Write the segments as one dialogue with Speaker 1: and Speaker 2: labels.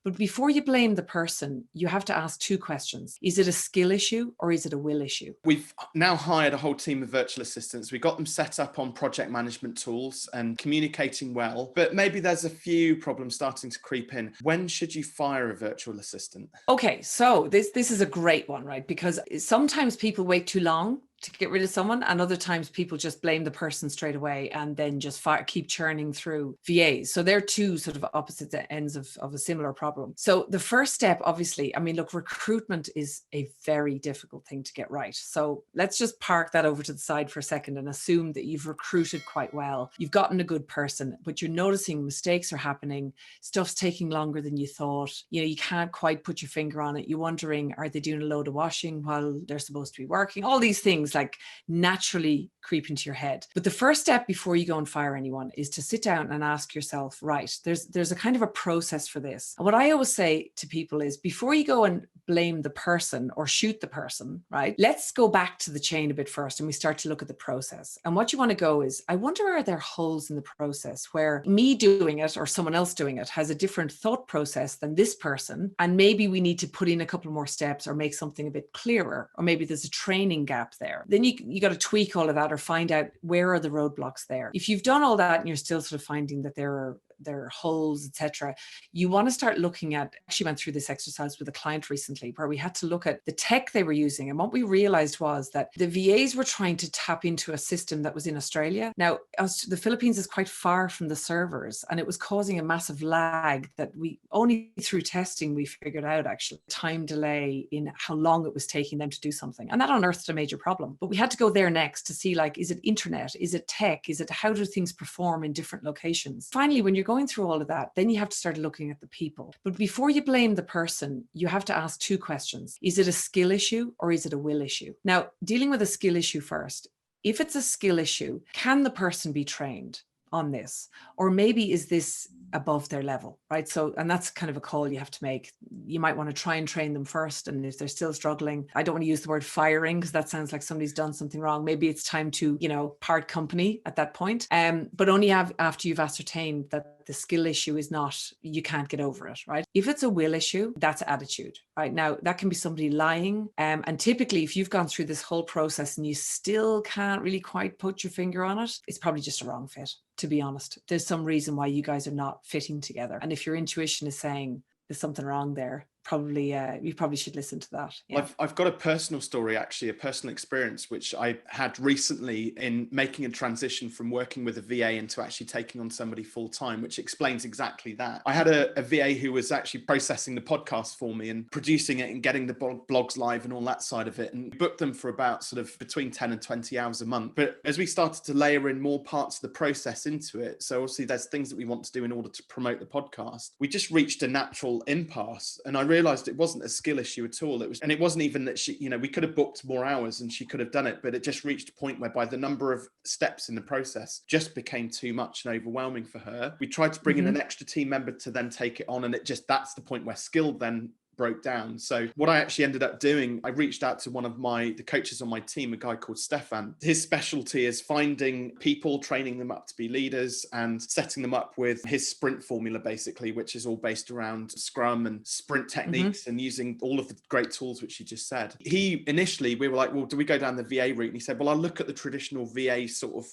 Speaker 1: But before you blame the person, you have to ask two questions. Is it a skill issue or is it a will issue?
Speaker 2: We've now hired a whole team of virtual assistants. We got them set up on project management tools and communicating well, but maybe there's a few problems starting to creep in. When should you fire a virtual assistant?
Speaker 1: Okay, so this is a great one, right? Because sometimes people wait too long to get rid of someone, and other times people just blame the person straight away and then just keep churning through VAs. So they're two sort of opposite ends of a similar problem. So the first step, obviously, I mean, look, recruitment is a very difficult thing to get right. So let's just park that over to the side for a second and assume that you've recruited quite well. You've gotten a good person, but you're noticing mistakes are happening. Stuff's taking longer than you thought. You know, you can't quite put your finger on it. You're wondering, are they doing a load of washing while they're supposed to be working? All these things like naturally creep into your head. But the first step before you go and fire anyone is to sit down and ask yourself, right, there's a kind of a process for this. And what I always say to people is, before you go and blame the person or shoot the person, right, let's go back to the chain a bit first and we start to look at the process. And what you want to go is, I wonder, are there holes in the process where me doing it or someone else doing it has a different thought process than this person, and maybe we need to put in a couple more steps or make something a bit clearer, or maybe there's a training gap there. Then you got to tweak all of that or find out where are the roadblocks there. If you've done all that and you're still sort of finding that there are holes, etc., you want to start looking at, actually went through this exercise with a client recently where we had to look at the tech they were using. And what we realized was that the VAs were trying to tap into a system that was in Australia. Now, the Philippines is quite far from the servers, and it was causing a massive lag that we only through testing we figured out, actually, time delay in how long it was taking them to do something. And that unearthed a major problem. But we had to go there next to see, like, is it internet? Is it tech? Is it, how do things perform in different locations? Finally, when you're going through all of that, then you have to start looking at the people. But before you blame the person, you have to ask two questions. Is it a skill issue or is it a will issue? Now, dealing with a skill issue first, if it's a skill issue, can the person be trained on this? Or maybe is this above their level, right? So, and that's kind of a call you have to make. You might want to try and train them first. And if they're still struggling, I don't want to use the word firing because that sounds like somebody's done something wrong. Maybe it's time to, part company at that point. But only after you've ascertained that the skill issue is not, you can't get over it, right? If it's a will issue, that's attitude, right? Now, that can be somebody lying. And typically, if you've gone through this whole process and you still can't really quite put your finger on it, it's probably just a wrong fit, to be honest. There's some reason why you guys are not fitting together. And if your intuition is saying there's something wrong there, you probably should listen to that.
Speaker 2: Yeah. I've got a personal story, actually, a personal experience, which I had recently in making a transition from working with a VA into actually taking on somebody full time, which explains exactly that. I had a VA who was actually processing the podcast for me and producing it and getting the blogs live and all that side of it, and booked them for about sort of between 10 and 20 hours a month. But as we started to layer in more parts of the process into it, so obviously there's things that we want to do in order to promote the podcast, we just reached a natural impasse. And I realized it wasn't a skill issue at all. It wasn't even that she, we could have booked more hours and she could have done it, but it just reached a point whereby the number of steps in the process just became too much and overwhelming for her. We tried to bring in an extra team member to then take it on, and that's the point where skill then broke down. So what I actually ended up doing, I reached out to one of the coaches on my team, a guy called Stefan. His specialty is finding people, training them up to be leaders, and setting them up with his sprint formula, basically, which is all based around Scrum and sprint techniques and using all of the great tools which you just said. Initially, we were like, well, do we go down the VA route? And he said, well, I'll look at the traditional VA sort of,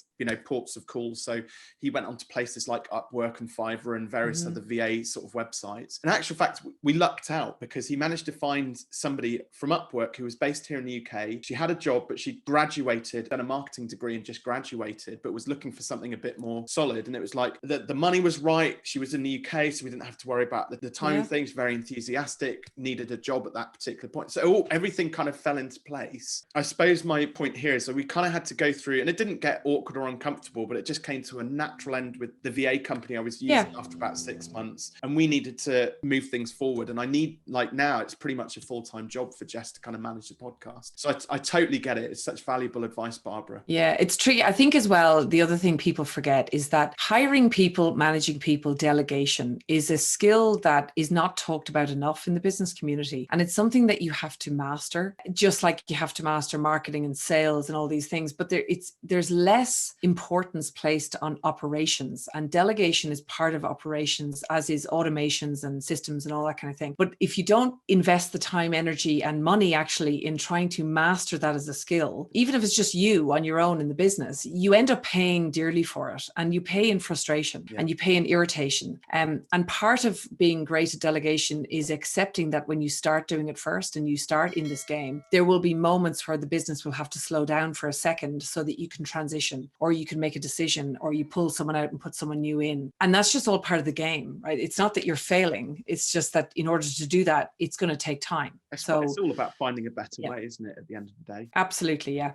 Speaker 2: ports of call. So he went on to places like Upwork and Fiverr and various other VA sort of websites. In actual fact, we lucked out because he managed to find somebody from Upwork who was based here in the UK. She had a job, but she graduated, done a marketing degree and just graduated, but was looking for something a bit more solid. And it was like the money was right. She was in the UK, so we didn't have to worry about the time of things. Very enthusiastic, needed a job at that particular point. So everything kind of fell into place. I suppose my point here is that we kind of had to go through, and it didn't get awkward or uncomfortable, but it just came to a natural end with the VA company I was using after about 6 months. And we needed to move things forward. And I need like now it's pretty much a full-time job for Jess to kind of manage the podcast. So I totally get it. It's such valuable advice, Barbara.
Speaker 1: Yeah, it's tricky. I think as well, the other thing people forget is that hiring people, managing people, delegation is a skill that is not talked about enough in the business community. And it's something that you have to master, just like you have to master marketing and sales and all these things. But there's less importance placed on operations, and delegation is part of operations, as is automations and systems and all that kind of thing. But if you don't invest the time, energy, and money actually in trying to master that as a skill, even if it's just you on your own in the business, you end up paying dearly for it, and you pay in frustration and you pay in irritation. And part of being great at delegation is accepting that when you start doing it first and you start in this game, there will be moments where the business will have to slow down for a second so that you can transition, or you can make a decision, or you pull someone out and put someone new in. And that's just all part of the game, right? It's not that you're failing. It's just that in order to do that, it's going to take time.
Speaker 2: So it's all about finding a better way, isn't it, at the end of the day?
Speaker 1: Absolutely, yeah.